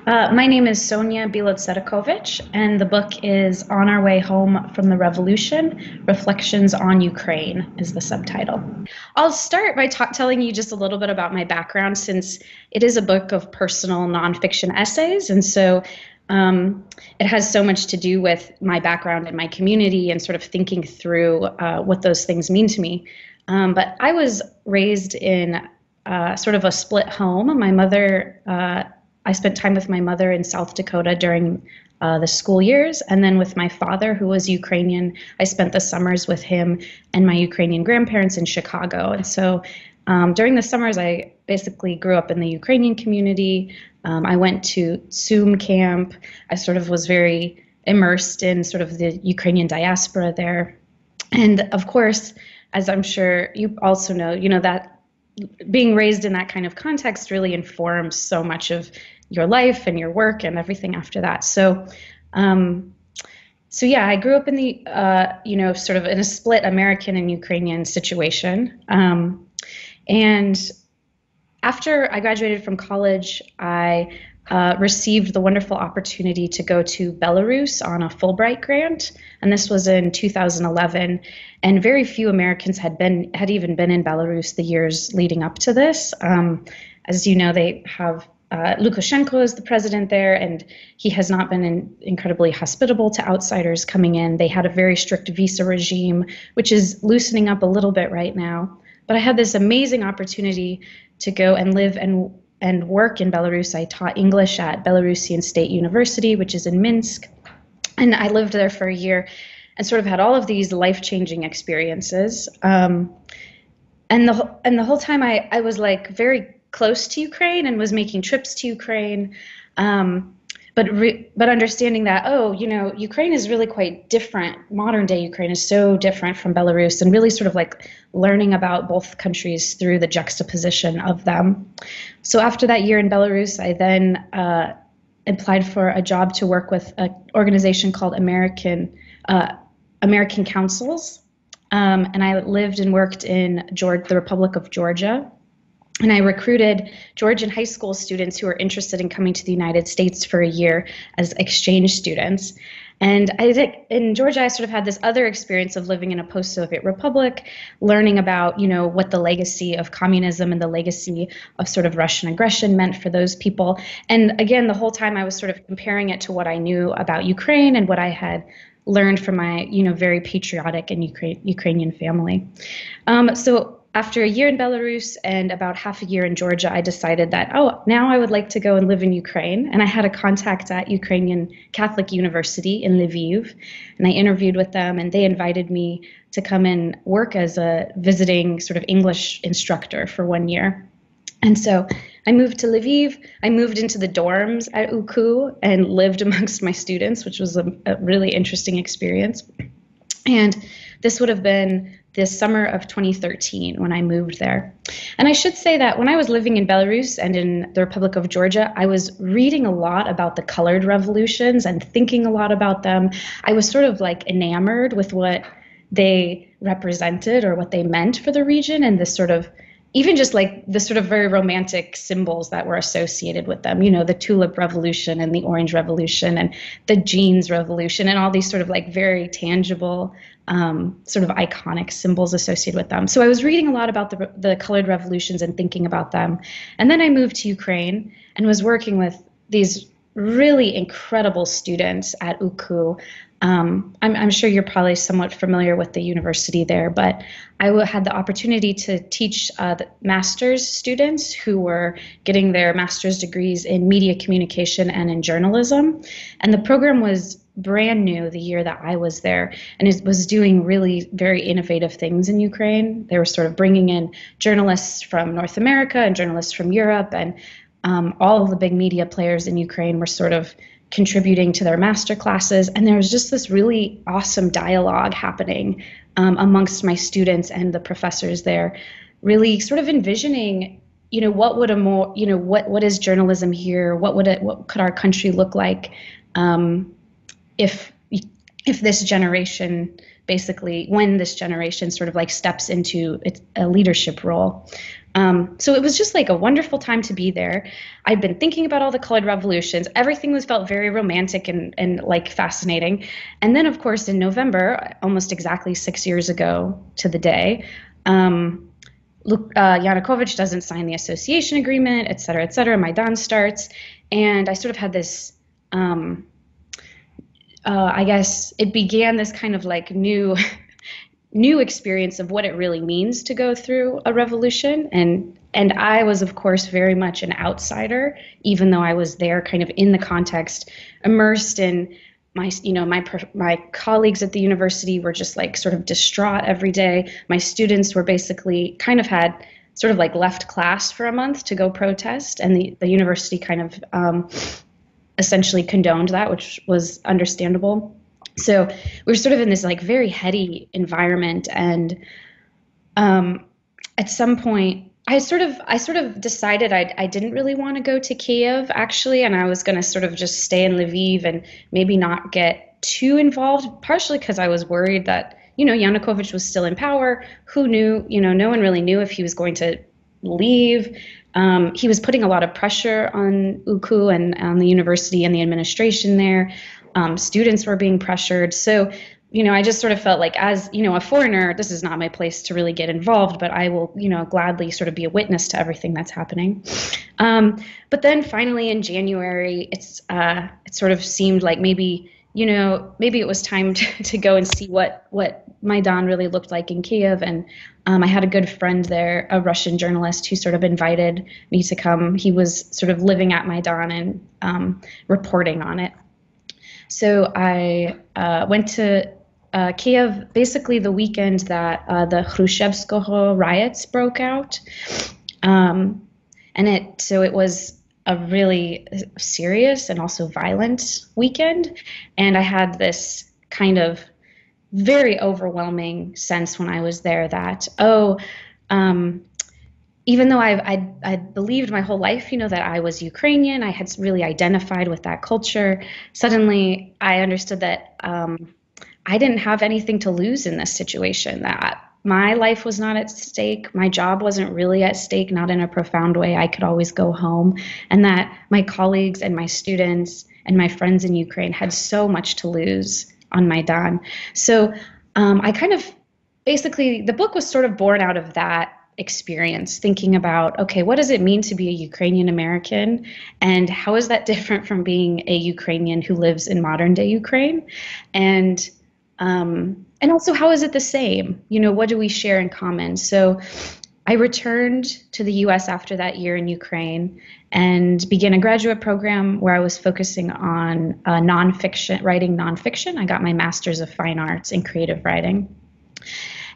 My name is Sonya Bilocerkowycz, and the book is On Our Way Home from the Revolution, Reflections on Ukraine is the subtitle. I'll start by telling you just a little bit about my background, since it is a book of personal nonfiction essays, and so it has so much to do with my background and my community and sort of thinking through what those things mean to me. But I was raised in sort of a split home. I spent time with my mother in South Dakota during the school years, and then with my father, who was Ukrainian. I spent the summers with him and my Ukrainian grandparents in Chicago. And so during the summers, I basically grew up in the Ukrainian community. I went to SUM camp. I sort of was very immersed in sort of the Ukrainian diaspora there. And of course, as I'm sure you also know, that being raised in that kind of context really informs so much of your life and your work and everything after that. So yeah, I grew up in the, sort of in a split American and Ukrainian situation. And after I graduated from college, I received the wonderful opportunity to go to Belarus on a Fulbright grant, and this was in 2011. And very few Americans had even been in Belarus the years leading up to this. As you know, they have Lukashenko is the president there, and he has not been incredibly hospitable to outsiders coming in. They had a very strict visa regime, which is loosening up a little bit right now. But I had this amazing opportunity to go and live and work in Belarus. I taught English at Belarusian State University, which is in Minsk. And I lived there for a year and sort of had all of these life-changing experiences. And the whole time I was like very close to Ukraine and was making trips to Ukraine. But understanding that, Ukraine is really quite different. Modern day Ukraine is so different from Belarus, and really sort of like learning about both countries through the juxtaposition of them. So after that year in Belarus, I then applied for a job to work with an organization called American Councils. And I lived and worked in the Republic of Georgia. And I recruited Georgian high school students who were interested in coming to the United States for a year as exchange students. And I think in Georgia, I sort of had this other experience of living in a post-Soviet republic, learning about, what the legacy of communism and the legacy of sort of Russian aggression meant for those people. And again, the whole time I was sort of comparing it to what I knew about Ukraine and what I had learned from my, very patriotic and Ukrainian family. So after a year in Belarus and about half a year in Georgia, I decided that, now I would like to go and live in Ukraine. And I had a contact at Ukrainian Catholic University in Lviv, and I interviewed with them, and they invited me to come and work as a visiting sort of English instructor for 1 year. And so I moved to Lviv. I moved into the dorms at UKU and lived amongst my students, which was a really interesting experience. And this would have been the summer of 2013 when I moved there. And I should say that when I was living in Belarus and in the Republic of Georgia, I was reading a lot about the colored revolutions and thinking a lot about them. I was sort of like enamored with what they represented or what they meant for the region, and this sort of, even just like the sort of very romantic symbols that were associated with them, the tulip revolution and the orange revolution and the jeans revolution and all these sort of like very tangible sort of iconic symbols associated with them. So I was reading a lot about the colored revolutions and thinking about them. And then I moved to Ukraine and was working with these really incredible students at UKU. I'm sure you're probably somewhat familiar with the university there, but I had the opportunity to teach the master's students who were getting their master's degrees in media communication and in journalism. And the program was brand new the year that I was there, and it was doing really very innovative things in Ukraine. They were sort of bringing in journalists from North America and journalists from Europe, and all of the big media players in Ukraine were sort of contributing to their master classes. And there was just this really awesome dialogue happening amongst my students and the professors there, really sort of envisioning, what would what is journalism here? What could our country look like if this generation, basically when this generation sort of like steps into a leadership role. So it was just like a wonderful time to be there. I'd been thinking about all the colored revolutions. Everything was felt very romantic and like fascinating. And then, of course, in November, almost exactly 6 years ago to the day, Yanukovych doesn't sign the association agreement, et cetera, et cetera. Maidan starts. And I sort of had this, I guess it began this kind of like new experience of what it really means to go through a revolution. And I was, of course, very much an outsider, even though I was there kind of in the context, immersed in my colleagues at the university were just like sort of distraught every day. My students were basically kind of had sort of like left class for a month to go protest, and the university kind of essentially condoned that, which was understandable. So we were sort of in this like very heady environment, and at some point I sort of decided I didn't really want to go to Kiev actually, and I was going to sort of just stay in Lviv and maybe not get too involved, partially because I was worried that, Yanukovych was still in power. Who knew? No one really knew if he was going to leave. He was putting a lot of pressure on UKU and on the university and the administration there. Students were being pressured. So, I just sort of felt like, as, a foreigner, this is not my place to really get involved, but I will, gladly sort of be a witness to everything that's happening. But then finally in January, it sort of seemed like maybe it was time to go and see what Maidan really looked like in Kiev. And I had a good friend there, a Russian journalist, who sort of invited me to come. He was sort of living at Maidan and reporting on it. So I went to Kiev basically the weekend that the Khrushchevskoho riots broke out. And it was a really serious and also violent weekend. And I had this kind of very overwhelming sense when I was there that, even though I believed my whole life, that I was Ukrainian, I had really identified with that culture. Suddenly, I understood that I didn't have anything to lose in this situation, that my life was not at stake. My job wasn't really at stake, not in a profound way. I could always go home, and that my colleagues and my students and my friends in Ukraine had so much to lose on Maidan. So I kind of basically, the book was sort of born out of that experience, thinking about, okay, what does it mean to be a Ukrainian American, and how is that different from being a Ukrainian who lives in modern day Ukraine, and also how is it the same? What do we share in common? So I returned to the U.S. after that year in Ukraine and began a graduate program where I was focusing on writing nonfiction. I got my master's of fine arts in creative writing.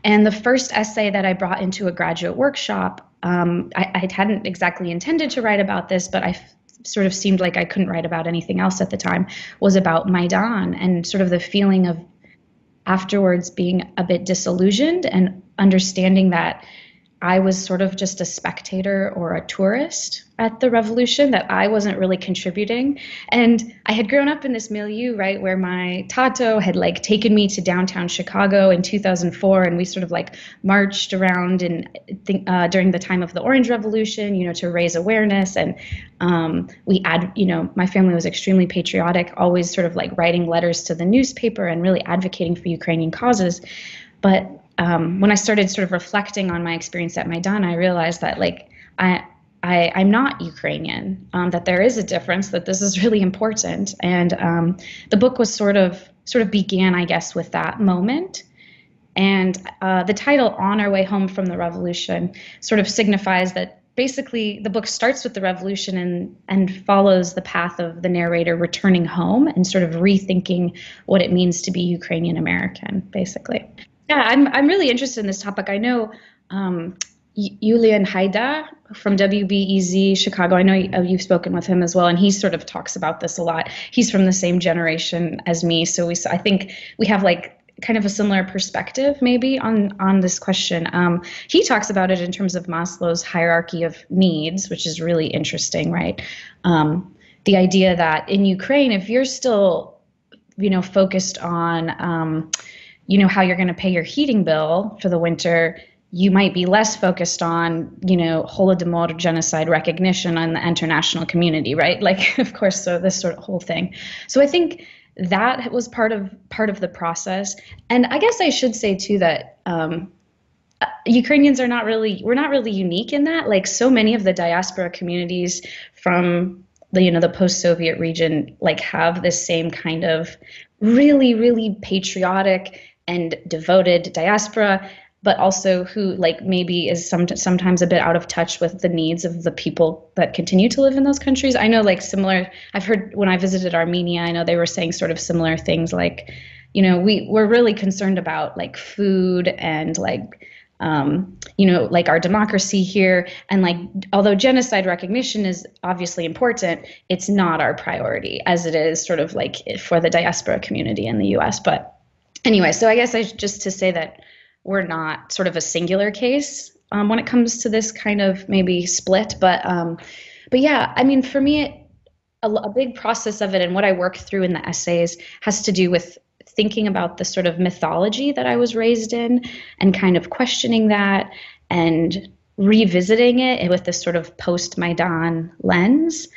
And the first essay that I brought into a graduate workshop, I hadn't exactly intended to write about this, but I sort of seemed like I couldn't write about anything else at the time, was about Maidan and sort of the feeling of afterwards being a bit disillusioned and understanding that I was sort of just a spectator or a tourist at the revolution, that I wasn't really contributing. And I had grown up in this milieu, right, where my tato had like taken me to downtown Chicago in 2004, and we sort of like marched around during the time of the Orange Revolution, to raise awareness. And my family was extremely patriotic, always sort of like writing letters to the newspaper and really advocating for Ukrainian causes. But when I started sort of reflecting on my experience at Maidan, I realized that like I'm not Ukrainian, that there is a difference, that this is really important. And the book was sort of began, I guess, with that moment. And the title, On Our Way Home from the Revolution, sort of signifies that basically the book starts with the revolution and follows the path of the narrator returning home and sort of rethinking what it means to be Ukrainian American, basically. Yeah, I'm really interested in this topic. I know Yulian Haida from WBEZ Chicago. I know you've spoken with him as well, and he sort of talks about this a lot. He's from the same generation as me, so I think we have like kind of a similar perspective maybe on this question. He talks about it in terms of Maslow's hierarchy of needs, which is really interesting, right? The idea that in Ukraine, if you're still, focused on how you're going to pay your heating bill for the winter, you might be less focused on, Holodomor genocide recognition on the international community, right? Like, of course, so this sort of whole thing. So I think that was part of the process. And I guess I should say too that Ukrainians we're not really unique in that. Like, so many of the diaspora communities from the post-Soviet region, like, have this same kind of really, really patriotic and devoted diaspora, but also who, like, maybe is sometimes a bit out of touch with the needs of the people that continue to live in those countries. I know, like, similar, I've heard when I visited Armenia, I know they were saying sort of similar things, like, we're really concerned about, like, food and, like, like, our democracy here. And, like, although genocide recognition is obviously important, it's not our priority as it is sort of like for the diaspora community in the US. But anyway, so I guess just to say that we're not sort of a singular case when it comes to this kind of maybe split. But yeah, I mean, for me, a big process of it and what I work through in the essays has to do with thinking about the sort of mythology that I was raised in and kind of questioning that and revisiting it with this sort of post-Maidan lens.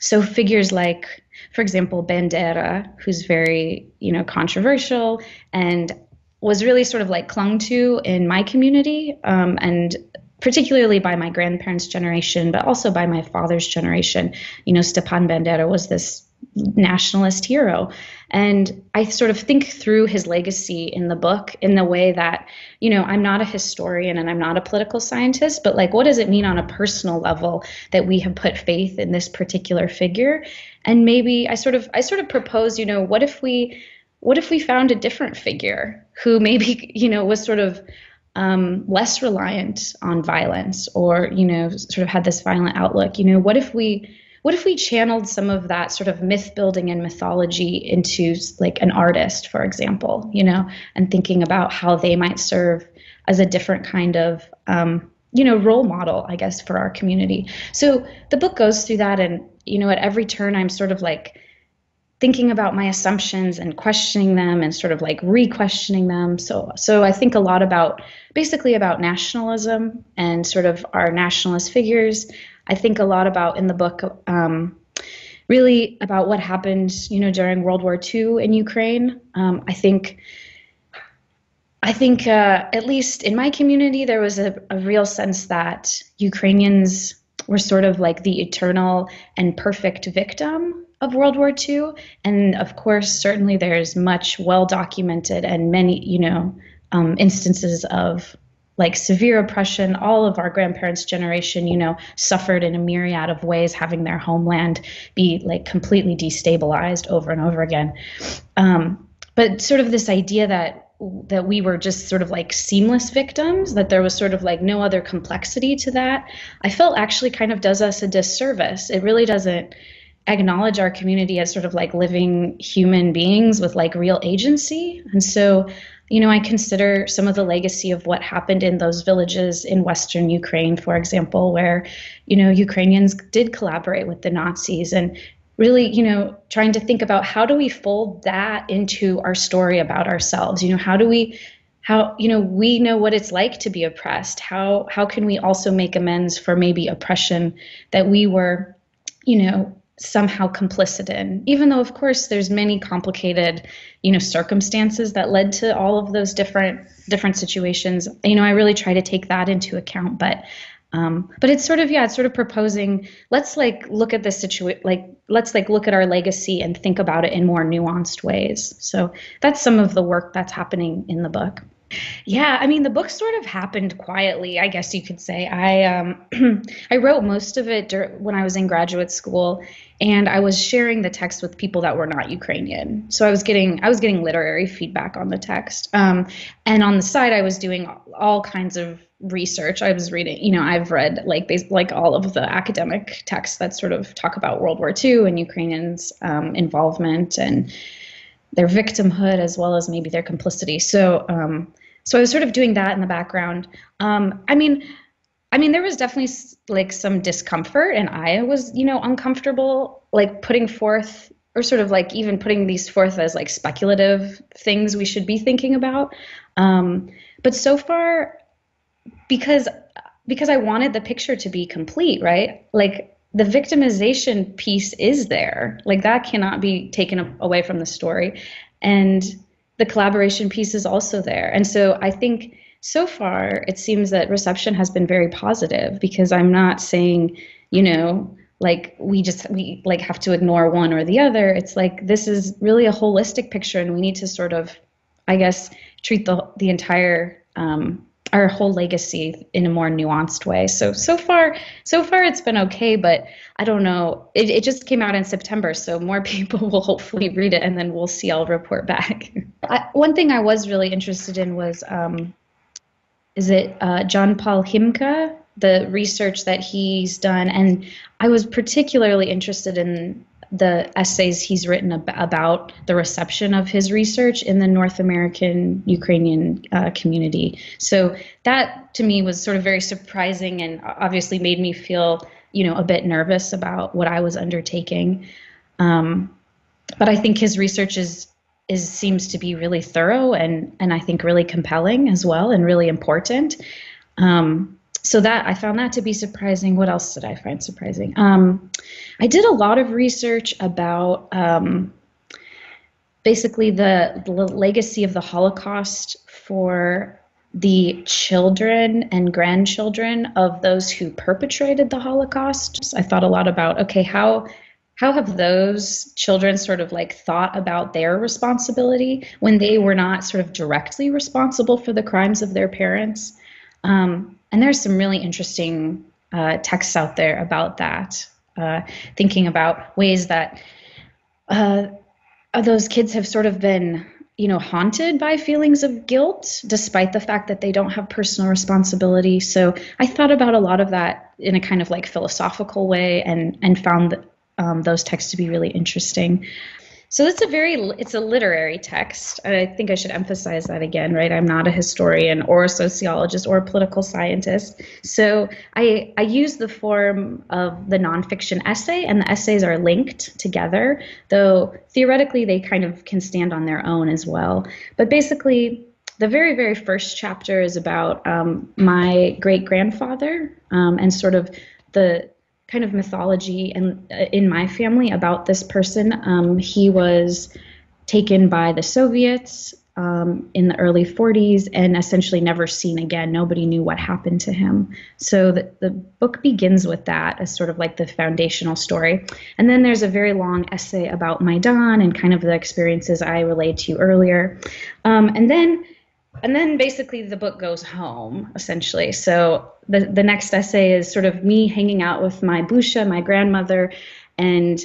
So figures like, for example, Bandera, who's very, controversial and was really sort of like clung to in my community, and particularly by my grandparents' generation, but also by my father's generation. Stepan Bandera was this nationalist hero. And I sort of think through his legacy in the book in the way that, I'm not a historian and I'm not a political scientist, but, like, what does it mean on a personal level that we have put faith in this particular figure? And maybe I sort of propose, what if we found a different figure who maybe, was sort of less reliant on violence or, sort of had this violent outlook? What if we channeled some of that sort of myth building and mythology into, like, an artist, for example, and thinking about how they might serve as a different kind of, role model, I guess, for our community. So the book goes through that. And, at every turn, I'm sort of like thinking about my assumptions and questioning them and sort of like re-questioning them. So I think a lot basically about nationalism and sort of our nationalist figures. I think a lot about in the book, really about what happened, during World War II in Ukraine. I think at least in my community, there was a real sense that Ukrainians were sort of like the eternal and perfect victim of World War II. And of course, certainly there's much well-documented and many, instances of, like, severe oppression. All of our grandparents' generation, suffered in a myriad of ways, having their homeland be, like, completely destabilized over and over again. But sort of this idea that we were just sort of like seamless victims, that there was sort of like no other complexity to that, I felt actually kind of does us a disservice. It really doesn't acknowledge our community as sort of like living human beings with, like, real agency. And so, I consider some of the legacy of what happened in those villages in Western Ukraine, for example, where, Ukrainians did collaborate with the Nazis, and really, trying to think about how do we fold that into our story about ourselves? We know what it's like to be oppressed. How can we also make amends for maybe oppression that we were, somehow complicit in, even though, of course, there's many complicated, circumstances that led to all of those different situations. I really try to take that into account, but it's sort of proposing, let's, like, look at the situation, like, let's, like, look at our legacy and think about it in more nuanced ways. So that's some of the work that's happening in the book. Yeah, I mean, the book sort of happened quietly, I guess you could say. I wrote most of it when I was in graduate school, and I was sharing the text with people that were not Ukrainian. So I was getting literary feedback on the text, and on the side, I was doing all kinds of research. I was reading, I've read like all of the academic texts that sort of talk about World War II and Ukrainians' involvement and their victimhood, as well as maybe their complicity. So I was sort of doing that in the background. I mean, there was definitely, like, some discomfort, and I was, uncomfortable, like, putting forth, or sort of like even putting these forth as, like, speculative things we should be thinking about. But so far, because I wanted the picture to be complete, right? Like the victimization piece is there. Like that cannot be taken away from the story. And the collaboration piece is also there. And so I think so far it seems that reception has been very positive, because I'm not saying, like we like have to ignore one or the other. It's like this is really a holistic picture, and we need to sort of, I guess, treat the entire our whole legacy in a more nuanced way. So far it's been okay, but I don't know. It just came out in September, so more people will hopefully read it, and then we'll see. I'll report back. One thing I was really interested in was, is it John Paul Himka, the research that he's done, and I was particularly interested in the essays he's written about the reception of his research in the North American Ukrainian community. So that to me was sort of very surprising, and obviously made me feel, a bit nervous about what I was undertaking. But I think his research seems to be really thorough, and I think really compelling as well, and really important. So that I found that to be surprising. What else did I find surprising? I did a lot of research about basically the legacy of the Holocaust for the children and grandchildren of those who perpetrated the Holocaust. I thought a lot about, okay, how have those children sort of like thought about their responsibility when they were not sort of directly responsible for the crimes of their parents? And there's some really interesting texts out there about that, thinking about ways that those kids have sort of been, haunted by feelings of guilt, despite the fact that they don't have personal responsibility. So I thought about a lot of that in a kind of like philosophical way, and found that those texts to be really interesting. So it's a literary text. I think I should emphasize that again, right? I'm not a historian or a sociologist or a political scientist. So I use the form of the nonfiction essay, and the essays are linked together, though theoretically they kind of can stand on their own as well. But basically, the very, very first chapter is about my great-grandfather, and sort of the kind of mythology and in my family about this person. He was taken by the Soviets in the early 40s and essentially never seen again. Nobody knew what happened to him. So the book begins with that as sort of like the foundational story. And then there's a very long essay about Maidan and kind of the experiences I relayed to you earlier. And then basically the book goes home, essentially. So the next essay is sort of me hanging out with my Busha, my grandmother, and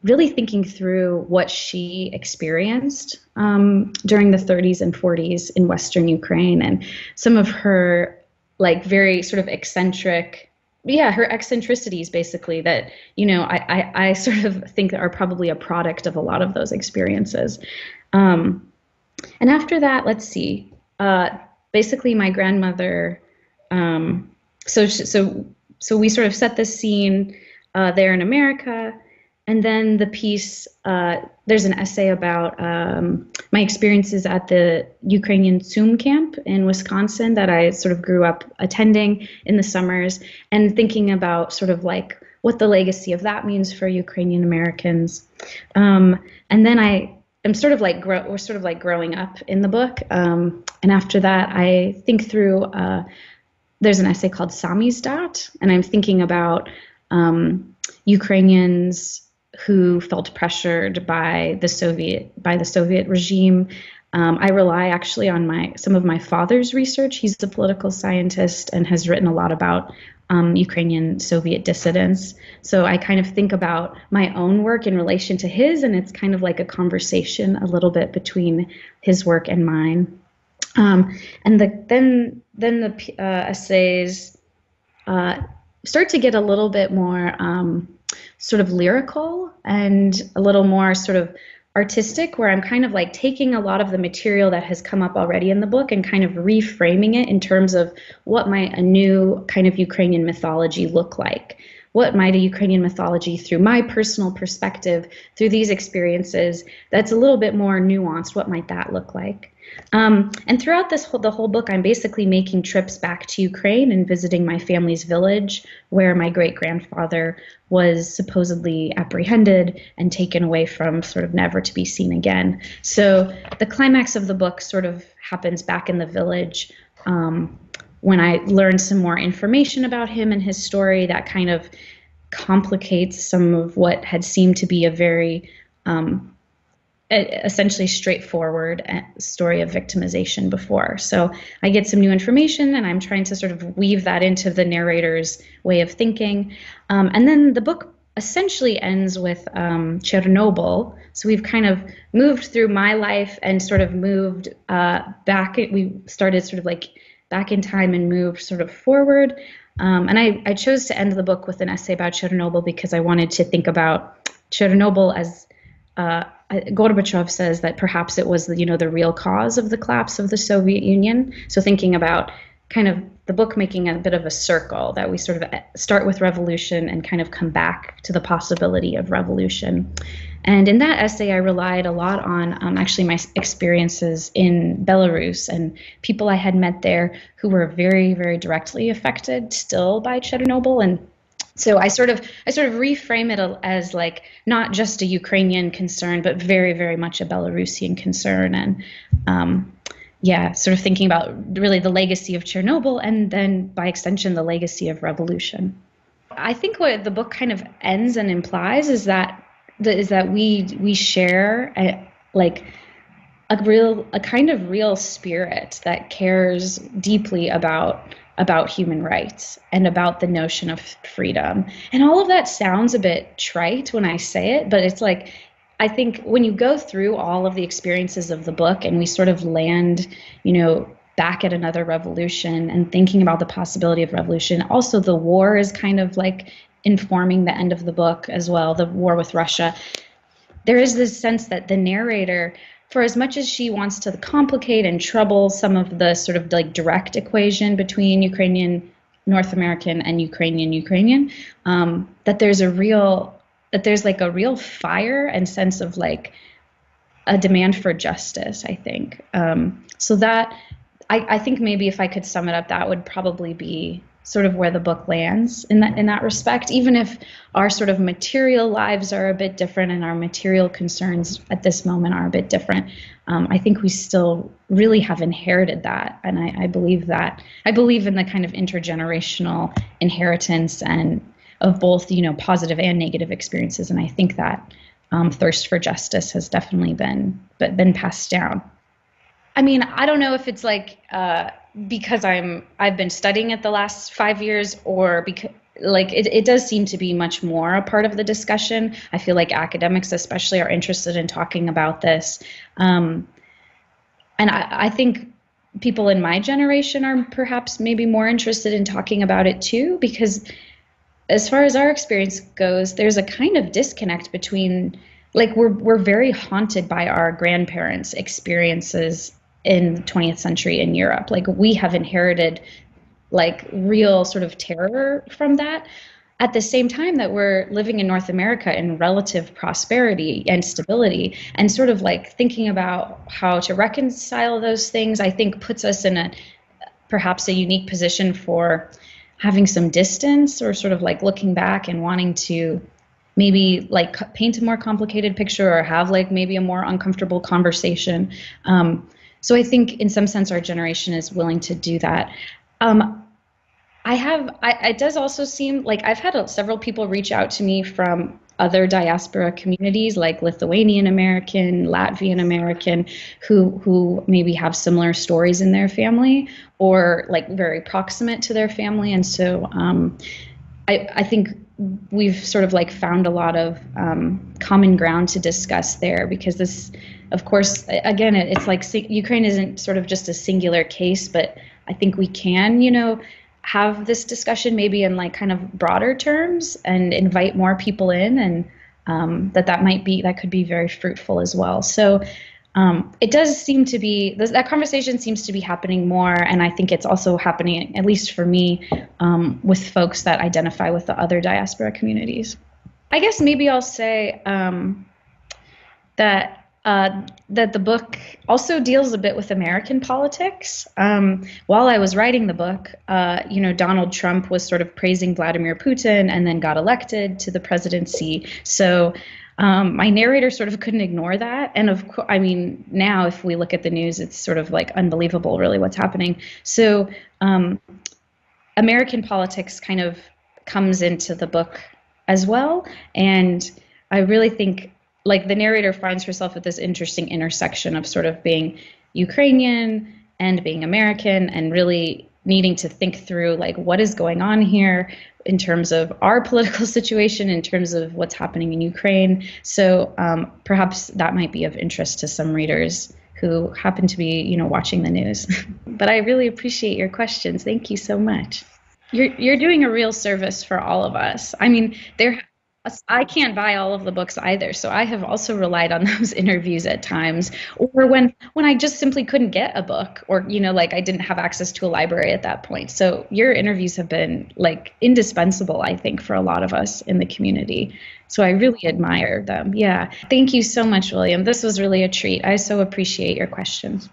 really thinking through what she experienced during the 30s and 40s in Western Ukraine, and some of her like very sort of eccentric, her eccentricities basically that, I sort of think are probably a product of a lot of those experiences. And after that, let's see. Basically, my grandmother. So we sort of set the scene there in America, and then the piece. There's an essay about my experiences at the Ukrainian Tsum camp in Wisconsin that I sort of grew up attending in the summers, and thinking about sort of like what the legacy of that means for Ukrainian Americans. And then I'm sort of like we're sort of like growing up in the book, and after that I think through. There's an essay called Samizdat, and I'm thinking about Ukrainians who felt pressured by the Soviet regime. I rely actually on some of my father's research. He's a political scientist and has written a lot about Ukrainian Soviet dissidents. So I kind of think about my own work in relation to his, and it's kind of like a conversation a little bit between his work and mine. And then the essays start to get a little bit more sort of lyrical and a little more sort of artistic, where I'm kind of like taking a lot of the material that has come up already in the book and kind of reframing it in terms of what might a new kind of Ukrainian mythology look like. What might a Ukrainian mythology, through my personal perspective, through these experiences, that's a little bit more nuanced, what might that look like? And throughout the whole book, I'm basically making trips back to Ukraine and visiting my family's village where my great-grandfather was supposedly apprehended and taken away from, sort of never to be seen again. So the climax of the book sort of happens back in the village, when I learned some more information about him and his story that kind of complicates some of what had seemed to be a very essentially straightforward story of victimization before. So I get some new information and I'm trying to sort of weave that into the narrator's way of thinking. And then the book essentially ends with Chernobyl. So we've kind of moved through my life and sort of moved back. We started sort of like back in time and moved sort of forward. And I chose to end the book with an essay about Chernobyl because I wanted to think about Chernobyl as Gorbachev says that perhaps it was the real cause of the collapse of the Soviet Union. So thinking about kind of the book making a bit of a circle, that we sort of start with revolution and kind of come back to the possibility of revolution. And in that essay, I relied a lot on actually my experiences in Belarus and people I had met there who were very, very directly affected still by Chernobyl. And so I sort of reframe it as like not just a Ukrainian concern, but very, very much a Belarusian concern. And sort of thinking about really the legacy of Chernobyl and then by extension, the legacy of revolution. I think what the book kind of ends and implies is that we share a kind of real spirit that cares deeply about human rights and about the notion of freedom. And all of that sounds a bit trite when I say it, but it's like, I think when you go through all of the experiences of the book and we sort of land, back at another revolution and thinking about the possibility of revolution, also the war is kind of like informing the end of the book as well, the war with Russia. There is this sense that the narrator, for as much as she wants to complicate and trouble some of the sort of like direct equation between Ukrainian North American and Ukrainian, that there's a real fire and sense of like a demand for justice, I think. So that I think maybe if I could sum it up, that would probably be sort of where the book lands in that respect, even if our sort of material lives are a bit different and our material concerns at this moment are a bit different. I think we still really have inherited that. And I believe that. I believe in the kind of intergenerational inheritance and of both, positive and negative experiences. And I think that thirst for justice has definitely been passed down. I mean, I don't know if it's like because I've been studying it the last 5 years, or because like it does seem to be much more a part of the discussion. I feel like academics especially are interested in talking about this. And I think people in my generation are perhaps maybe more interested in talking about it too, because as far as our experience goes, there's a kind of disconnect between, like, we're very haunted by our grandparents' experiences in the 20th century in Europe. Like, we have inherited like real sort of terror from that, at the same time that we're living in North America in relative prosperity and stability, and sort of like thinking about how to reconcile those things, I think puts us in perhaps a unique position for having some distance, or sort of like looking back and wanting to maybe like paint a more complicated picture, or have like maybe a more uncomfortable conversation. So I think in some sense our generation is willing to do that. It does also seem like I've had several people reach out to me from other diaspora communities, like Lithuanian American, Latvian American, who maybe have similar stories in their family, or like very proximate to their family. And so I think we've sort of like found a lot of common ground to discuss there, because this, of course, again, it's like Ukraine isn't sort of just a singular case, but I think we can, have this discussion maybe in like kind of broader terms and invite more people in, and that could be very fruitful as well. So it does seem to be, that conversation seems to be happening more, and I think it's also happening, at least for me, with folks that identify with the other diaspora communities. I guess maybe I'll say that That the book also deals a bit with American politics. While I was writing the book, Donald Trump was sort of praising Vladimir Putin and then got elected to the presidency. So my narrator sort of couldn't ignore that. And of course, I mean, now if we look at the news, it's sort of like unbelievable, really, what's happening. So American politics kind of comes into the book as well. And I really think like the narrator finds herself at this interesting intersection of sort of being Ukrainian and being American and really needing to think through like what is going on here in terms of our political situation, in terms of what's happening in Ukraine. So perhaps that might be of interest to some readers who happen to be, watching the news. But I really appreciate your questions. Thank you so much. You're doing a real service for all of us. I mean, I can't buy all of the books either, so I have also relied on those interviews at times, or when I just simply couldn't get a book, or like I didn't have access to a library at that point. So your interviews have been like indispensable, I think, for a lot of us in the community. So I really admire them. Yeah, thank you so much, William. This was really a treat. I so appreciate your questions.